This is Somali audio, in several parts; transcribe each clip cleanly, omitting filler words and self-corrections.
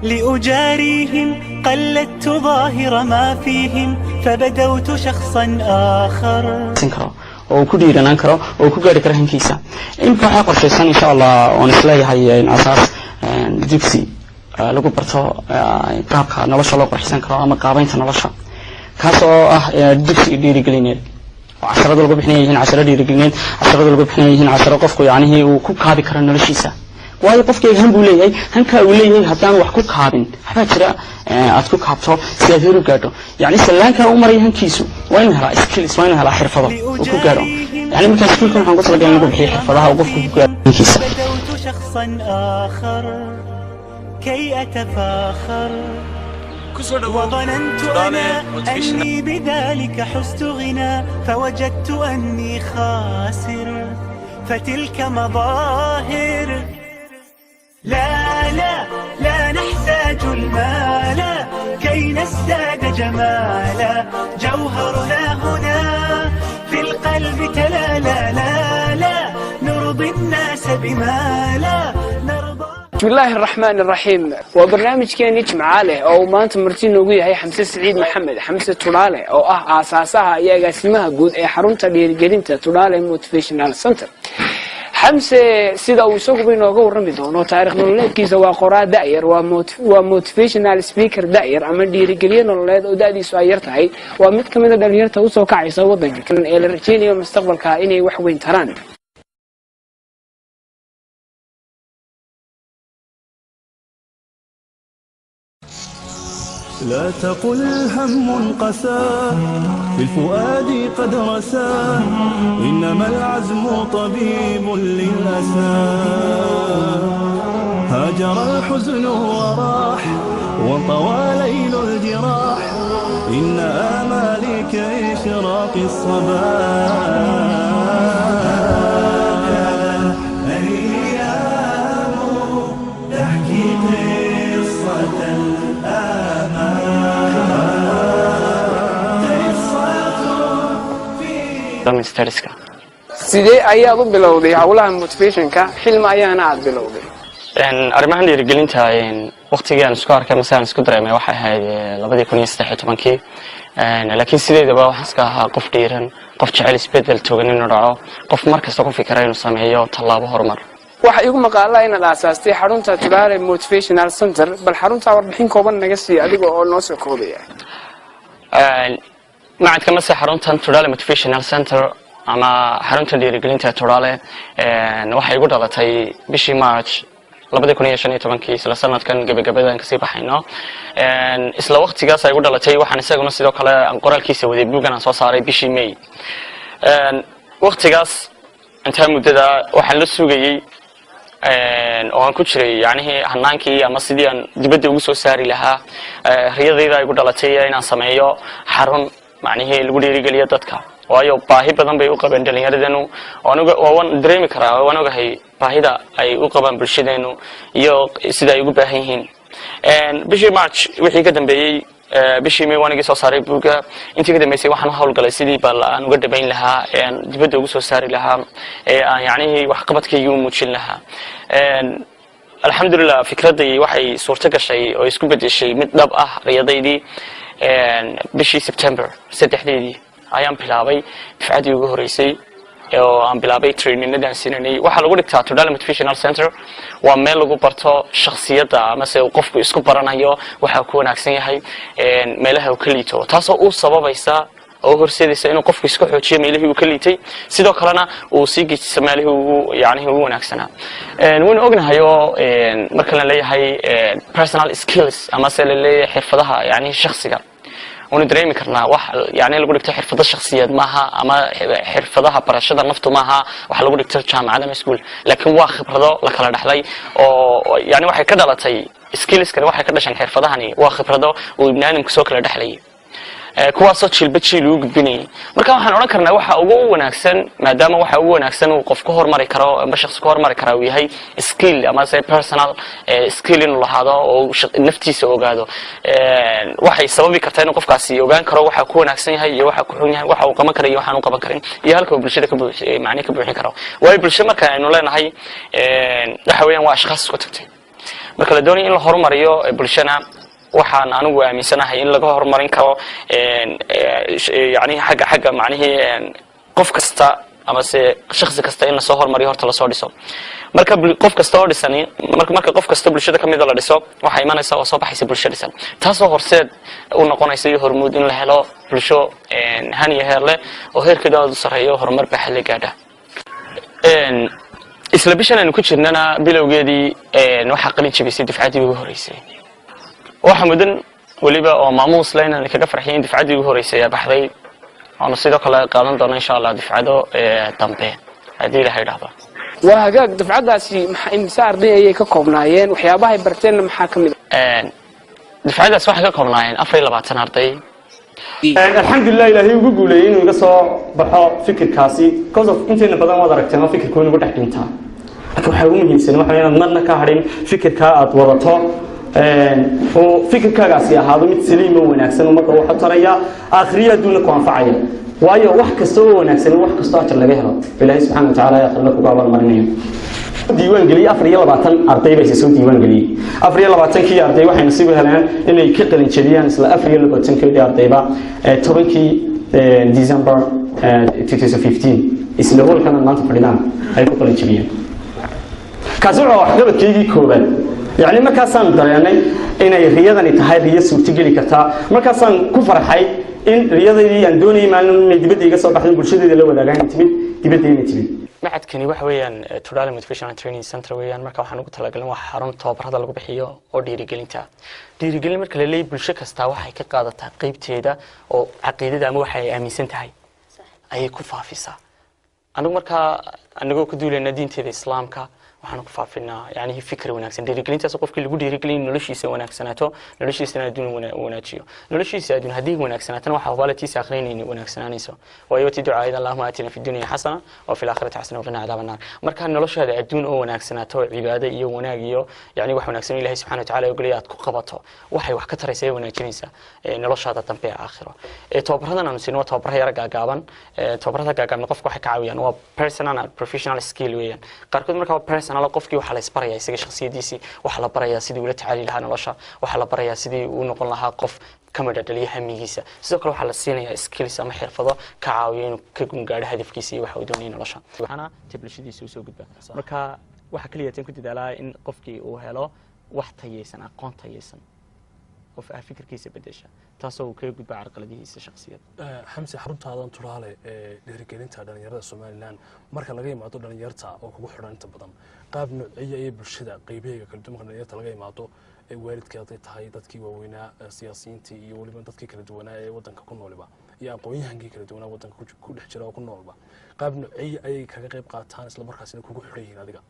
لأجاريهم قلدت ظاهر ما فيهم فبدوت شخصا آخر oo ku dhiiranaan karo oo ku gaari karo hankiisa in waxa qorshaysan insha Allah oo isleeyahay in asaas dugsi lagu barto qaabka nolosha loo qorshaysan karo ama qaabaynta nolosha kaas oo ah dugsi dhiirigelineed oo casharada lagu bixinayo casharada dhiirigelineed casharada lagu bixinayo casharo qofku yaani uu ku kaabi karo noloshiisa waayo qofkayga han buu leeyahay hanka uu leeyahay haddaan wax ku kaabin waxa jira aad ku kaabto si aad u gaadho yaani salaanka uu maray hankiisu waa in hala skills waa in hala xirfado uu ku gaadho yaani marka iskuulka waxaan ku talagalay inuu bixiyo xirfadaha uu qofku ku gaadho hankiisa شخصا آخر كي أتفاخر وظننت أنا أني بذلك حزت غنى فوجدت أني خاسر فتلك مظاهر لا لا لا نحتاج المال كي نزداد جمالا جوهرنا هنا في القلب تلالا لا لا نرضي الناس بما لا نرضى. بسم الله الرحمن الرحيم وبرنامج كان يجمع له أو ما أنت مرتين نقول هي حمزة سعيد محمد حمزة طلالة أو أساسها يا جسمها جود حرمت للجريمة طلالة موتيفيشنال سنتر حمزة سيدا وسوق بينه وجو رمضان وتاريخ نولد كيزا وقراء دائر وموتيفيشنال سبيكر دائر عمل ديرجلية نولد ودادي سوير تاعي ومت كمان دليل توسو كعيسى وضج كان الرجال المستقبل كائني وحوين تران. لا تقل هم قسى في الفؤاد قد رسى إنما العزم طبيب للأسى هاجر الحزن وراح وطوى ليل الجراح إن آمالي كإشراق الصباح sidee ayaad u bilowday hawlaha motivationka xilma ayaana aad bilowday arrimahan dhiirigelinta waqtigan isku arkay masaan isku dareemay waxa ahayd 2013 laakiin sideedaba waxaan iska ahaa qof dhiiran qof jecel isbedel togan inuu dhaco qof markasta ku fikirayo inuu sameeyo tallaabo horumar waxa igu maqaalay inaad aasaastay xarunta Tulare Motivational Center bal xarunta warbixin kooban naga sii adiga oo noo soo koobaya معك كما سحرونتان تورالي موتيفيشنال سنتر أما حرونتان ديريجلينتا تورالي waxay igu dhalatay bishii March 2015 isla sanadkan gabagabadaan kasii baxayno isla waqtigaas ay igu dhalatay waxaan isaguna sidoo kale aan qoraalkiisa waday buugan aan soo saaray bishii May waqtigaas inta muddada waxaan la sugayay oo aan ku jiray yaani hanaankii ama sidii aan dibadda ugu soo saari lahaa riyadayda ay igu dhalatay inaan sameeyo xarun macnaheedu lagu dhiirigeliyo dadka waayo baahi badan bay u qabeen dhalinyaradenu waan dareemi karaa waan ogahay baahida ay u qabaan bulshadeenu iyo sida ay ugu baahan yihiin bishii March wixii ka dambeeyay bishii May waan soo saaray buuga intii ka dambeysay waxaan hawlgalay sidii bal aan uga dhabayn lahaa dibadda ugu soo saari lahaa yaani wax qabadkaygu muujin lahaa alxamdulillah fikradii waxay suurta gashay oo isku bedeshay mid dhab ah riyadaydii bishii September 3 ayaan bilaabay difacadii ugu horeysay oo aan bilaabay trainingadan sinanay waxa lagu dhigtaa Tulare Motivational Center waa meel lagu barto shakhsiyadda ama se qofku isku baranayo waxa ku wanaagsan yahay meelaha uu ka liito taasoo uu sababaysa oo horseedaysa inuu qofku isku xoojiyo meelihii uu ka liitay sidoo kalena uu sii gudbiyo meelihii uu yaani uu wanaagsanaa waan ognahay oo marka la leeyahay personal skills ama se la leeyahay xirfadaha yaani shakhsiga وندريمي كرنا يعني لو قلت حرفة الشخصيات معها أما حرفها برشة النفط معها وحلو قلت ترجع على مسؤول لكن واخد هذا لك على رحلي يعني واحد كذا لا تي سكيلز كذا واحد كذا عشان حرفها هني واخد هذا وبنان مكسوك على رحلي كواسات شيل بتشيل وجبني مركب حنا نكرنا واحد أو ونكسن ما دام واحد أو ونكسن وقف كهر مري كرا بشخص كهر مري كراوي هاي سكيل أما زي personal سكيل إنه هذا أو نفتي سوى هذا واحد سببي كرتين وقف كاسي وجان كرا واحد كون نكسن هاي واحد كون واحد وقام كري واحد وقام كرين يهلك بالشركة معني كبرين كرا واي بالشمة كأنه لنا هاي حوالي واشخاص كتبتي marka la doonayo in la horumariyo bulshana waxaan anigu aaminsanahay in laga horumarin karo yani xagga macnihii qof kasta ama se shakhsi kasta in la soo hormariyo horta la soo dhiso marka qof kasta oo dhisani marka qof kasta bulshada kamid la dhiso waxa imanaysa oo soo baxaysa bulsho dhisan taasoo horseed u noqonaysa iyo hormuud in la helo bulsho haniya heer leh oo heerkeeda u sareeyo horumar baaxad leh gaadha isla bishan aynu ku jirnana bilowgeedii waxa qalin jabisay dufcadii ugu horeysay waxa mudan waliba oo maamuus leh inaan kaga farxiyay dufcadii ugu horeysay ee baxday أنا سيدك الله قادم دونا إن شاء الله دفعته تنبيه هذه اللي هيدا وهاجاك دفعتها شيء مسار دي هي كقبنايين وحيابها برتين محاكم دفعتها سواء كقبنايين أفريل لبعتنا أرضي الحمد لله إلهي وجولين وقصة بحا فكر كاسي كذا أنت إن بدل ما دركتنا فكر كون بدك أنت لكن حيوم ينسون وحنا مرنا كهرين فكر كأت ورطة وفكر كاسي هذا متسليم ونكسن ومرة واحد تريا آخرية دون كونفعية وأيه واحد سوى ونكسن واحد استأجر لجهره بالله سبحانه وتعالى يخلق قبل المرنين ديوان قلي أفريل لبعتن أرضي بس يسوي ديوان قلي أفريل لبعتن كي أرضي واحد نصيبها الآن إنه يكقل إنشليان إسلا أفريل لبعتن كي أرضي بقى تبكي ديسمبر 2015 إسلا هو كان الناس فريدان أي كقل إنشليان كازوع واحد بتيجي كوبل يعني ما كاسان درياني إن الرياضة نتهاي رياضة سوتيجي كتا ما كاسان كفر حي إن رياضة دي عندوني ما ندبت يجسوا بحث البرشة دي لو ولا جاي تبي دبت تبي معد كني وحويان تورال موتيفيشن تريننج سنتر ويان marka waxaan ugu talagalnay wax xarun tababarada lagu bixiyo oo dhiirigelin marka la leeyahay bulsho kasta waxay ka qaadataa qaybteeda oo aqoonida ama waxay aaminsan tahay ay ku faafisaa anigu ku duulayna diinteeda islaamka waxaan ku faafinaa yani fikir wanaagsan dhiirigelintaas qofkii lagu dhiirigelin noloshiisa wanaagsanaato noloshiisa adduun wanaajiyo noloshiisa adduun hadii wanaagsanaato waxa waalidkiisa aqrinayni wanaagsananayso waayo tii ducaayada Allahumma aatina fid dunya hasana wa fil aakhirati hasana wa qina adhaban nar marka noloshaada adduun oo wanaagsanaato cibaado iyo wanaag iyo yani wax wanaagsan Ilaahay subhanahu wa ta'ala oo galiyaad ku qabato waxay wax ka taraysaa wanaajinaysa noloshaada dambe aakhiro tababarradan aan siinno tababarra yar gaaban tababarrada gaaban qofku waxay ka caawiyaan waa personal and professional skill weeyaan qaarkood marka personal qofkii waxa la isbarayaa isaga shakhsiyadiisi waxa la barayaa sidii uu la tacaali lahaa nolosha waxa la barayaa sidii uu noqon lahaa qof kamid dhaliya hamigiisa sidoo kale waxa la siinayaa skills ama xirfado ka caawiyo inuu ka gaaro hadafkiisa iyo waxa uu doonayo nolosha waxana tiblashadiisa uu soo gudba marka waxa kaliya tan ku dadaalaa in qofkii uu helo wax tayeysan aqoon tayeysan qof fikirkiisa bedesha taasoo ka gudba carqaladihiisa shakhsiyad xamsi xaruntaadan turaale dhiirigelinta dhalinyarada Soomaaliland marka laga yimaado dhalinyarta oo kugu xidhan inta badan qaab noocyada ee bulshada qaybaha kala duwan dhalinyarta laga yimaado waalidkeeda tahay dadkii waaweynaa siyaasiyiintii iyo waliba dadkii kala duwanaa ee wadanka ku noolba iyo aqoonyahankii kala duwanaa wadanka ku dhex jira oo ku noolba qaab noocyada ay kaga qayb qaataan isla markaasina kugu xidhan yihiin adiga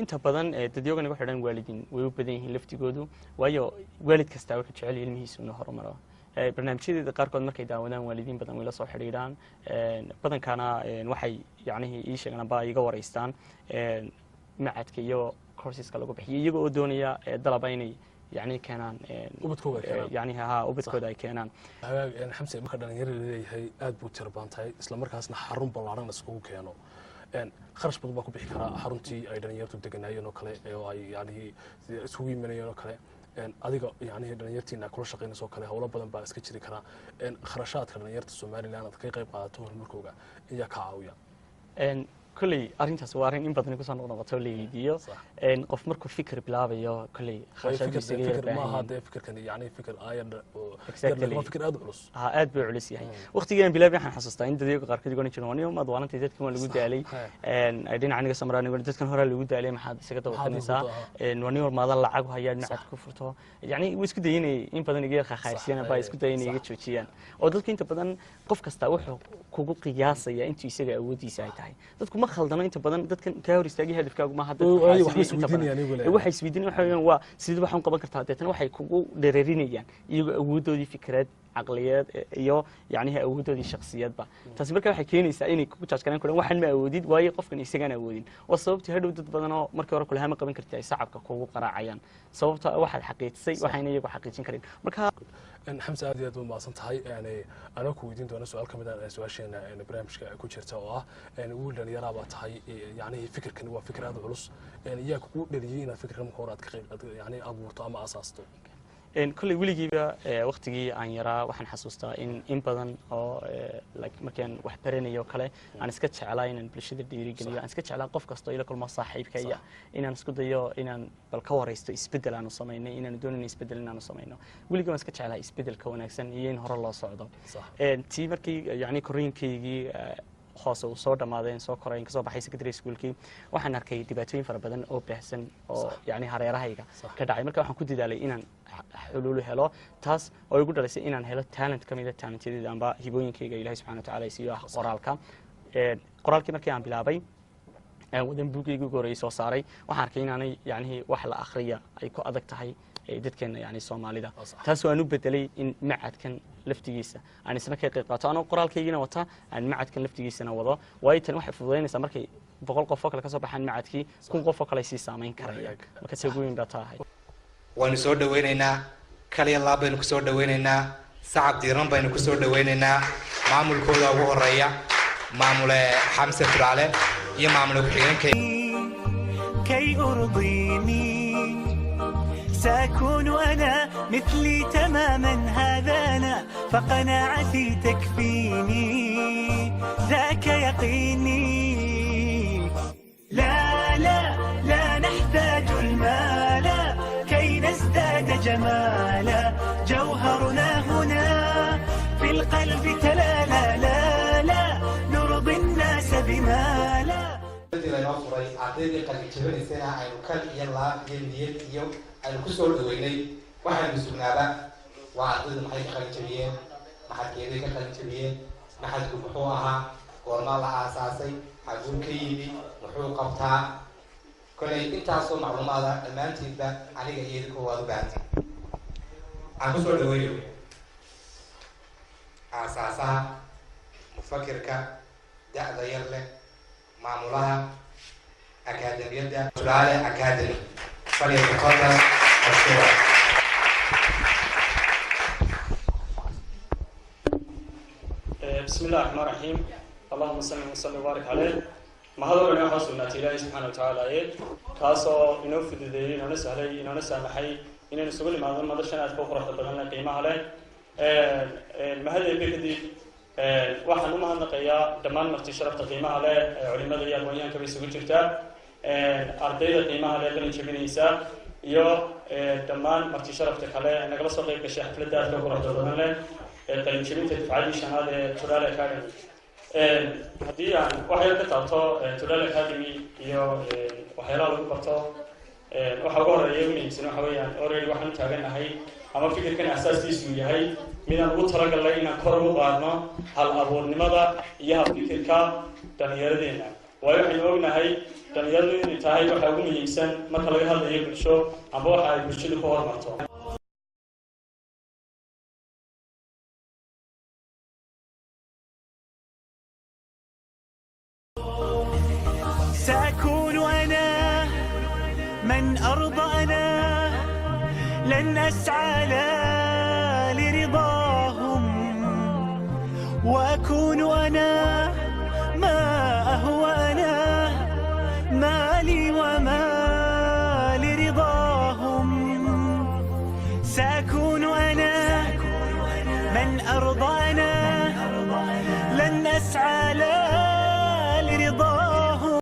inta badan dadyoga nagu xidhan waalidiin way u badan yihiin laftigoodu waayo waalid kasta wuxuu jecel yahay ilmihiisa inuu horumaro barnaamijyada qaarkood markay daawadaan waalidiin badan way la soo xiriiraan badankana waxay yani ii sheegaan baa iga wareystaan macadka iyo courseska lagu bixiyo iyaga oo doonaya dalaba inay yani keenaan yani ubadkooda ay keenaan xamsi marka dhalinyarada leeyahay aad buu tirbaantay isla markaasna xarun ballaaran iskugu keeno kharash badan baa ku bixi karaa xaruntii ay dhalinyartu deganaayeen oo kale oo ay yani isugu yimaanayeen oo kale adiga yani dhalinyartiina kula shaqeynayso oo kale hawlo badan baa iska jiri karaa kharashaadka dhalinyarta Soomaaliland aad ka qayb qaadato horumarkooda ayaa ka caawiya كلي أرنتاس وارن إن بدنا نقصان نقطة تولي ديو قف مركو فكر بلابيو كلي خاشات فكر ما هذا فكر كان يعني فكر آير ما فكر أدب علوس أدب علوس يعني وقت جينا بلابي إحنا حسستين إنت ديو قارك تقولين شنوني وما ضوان أنت جت كمان لجود علي أدين عني قسم راني قلت كان هرا لجود علي ما حد سكت وخنيسة نوني ورما ضل لعقه هيا نعت كفرته يعني ويسكت ديني إن بدنا نجي خايسين أنا بايسكت ديني يجي تشوتشيان ودلك أنت بدنا قف كستوح كوجو قياسية أنت يسجى أودي ساعتها دتكم ما خلدنا أنت بدنا دتكن كهور يستاجي هدفك ما حد waxay isweydiin waxaan waa sidii waxaan qaban kartaa dadna waxay kugu dheereerinayaan iyaga awoodoodii fikrad aqliyeed iyo yani awoodoodii shakhsiyadba taas markaa waxay keenaysaa inay ku taaskanaan karaan waxaan ma awoodid waayo qofkan isagaan awoodin oo sababtii hadhow dad badan oo markii hore kulahama qaban kartay sacabka kugu qaraacayaan sababta waxaad xaqiijisay waxayna iyagu xaqiijin karin marka xamse aad iyo aad baad mahadsan tahay anaa ku weydiin doona su-aal ka mid ah su-aasheena barnaamijka ku jirta oo ah wiil dhallinyaraa baa tahay yacni fikirkani waa fikir aad u culus yaa kugu dhaliyey inaad fikirkan marka hore aad ka qayb yacni abuurto ama asaasto كل ولي وقتي عن يرى وحن حسوستا إن بدن أو مكان وحبرني يوكله أنا سكتش على إن بالشدة ديري قليل أنا سكتش على قف قصته إلى كل ما صاحب كيا إن أنا سكت يو إن بالكوار يستبدل أنا صمينا إن ندون يستبدل أنا صمينا ولي ما سكتش على يستبدل كون أحسن ينهر الله صعده تي مركي يعني كورين كي خاصة وصور دمادين صور كورين كذا بحيث كدري سكولكي وحنا نركي دباتين فربدن أو بحسن أو يعني هريرة هيك كداعي مركي وحنا كودي دالي إن حلول هلا تاس أو يقول درس إن هلا talent كمية talent جديد أنبا هيبوين كي إلهي سبحانه وتعالى يسير قرالك مركي عم بلعبي ودن بوجي يقول رئيس وصاري وحركينا أنا يعني وحلا آخرية أيكو أدق تهي dadkan yani Soomaalida taas oo aanu bedelay in macadkan laftigiisa aan isna ka qayb qaato aan qoraalkaygina wata aan macadkan laftigiisana wado way tan wax fududeynaysa markay 100 qof oo kale ka soo baxaan macadkii 100 qof oo kale si saameyn karaya marka sagoyn baa tahay waan soo dhaweynaynaa kaliya laab baynu ku soo dhaweynaynaa sacab diiran baynu ku soo dhaweynaynaa maamulkooda ugu horeeya maamule Xamse Turaale iyo maamule ku xigeenka kay urdini سأكون أنا مثلي تماما هذا أنا فقناعتي تكفيني ذاك يقيني لا لا لا نحتاج المال كي نزداد جمالا جوهرنا هنا في القلب تلالا لا لا نرضي الناس بما لا عطيني قلبي جبنيسنا aynu kal iyo laab iyo niyad iyo aynu ku soo dhaweynay waxaan sugnaada waa ardayda maxay ka qalin jabiyeen maxaadkeeday ka qalin jabiyeen maxadku muxuu ahaa goorma la aasaasay xaguu ka yimi muxuu qabtaa kolay intaasoo macluumaada dhammaantiinba aniga iyo idinku waad u baahantay aan ku soo dhaweeyo aasaasaha mufakirka da'da yar leh maamulaha akademiyada Turaale Academy فليتفضل مشكورا بسم الله الرحمن الرحيم اللهم صل وسلم وبارك عليه ما هذا اللي حصلنا إلهي سبحانه وتعالى كاسو إنه في الدين إنه سهلي إنه سامحي إنه نسقول ما ضمن هذا الشيء أذكر فرصة بدلنا قيمة عليه ما هذا بكذي واحد نوم هالنقيا دمان مختي شرفت قيمة عليه علماء الرياض ويان كبير سوي جرتا ardayda qiimaha leh qalin jabinaysa iyo dhammaan marti sharafta kale nagala soo qayb gashay xafladda aad ka qorto badan leh qalin jabinta difacadii shanaad ee Turaale Academy haddii aan waxay ka taabto Turaale Academy iyo waxyaalaha lagu barto waxa ugu horeeya muhiimsan waxa weeyaan already waxaan taaganahay ama fikirkan asaaskiisu yahay midaan ugu talagalnay inaan kor ugu qaadno hal abuurnimada iyo fikirka dhalinyaradeenna waayo waxaan ognahay dhalinyaradu inay tahay waxa ugu muhiimsan marka laga hadlayo bulsho ama waxa ay bulshadu ku horumarto سأكون أنا من أرضى أنا لن أسعى لا لرضاهم وأكون أنا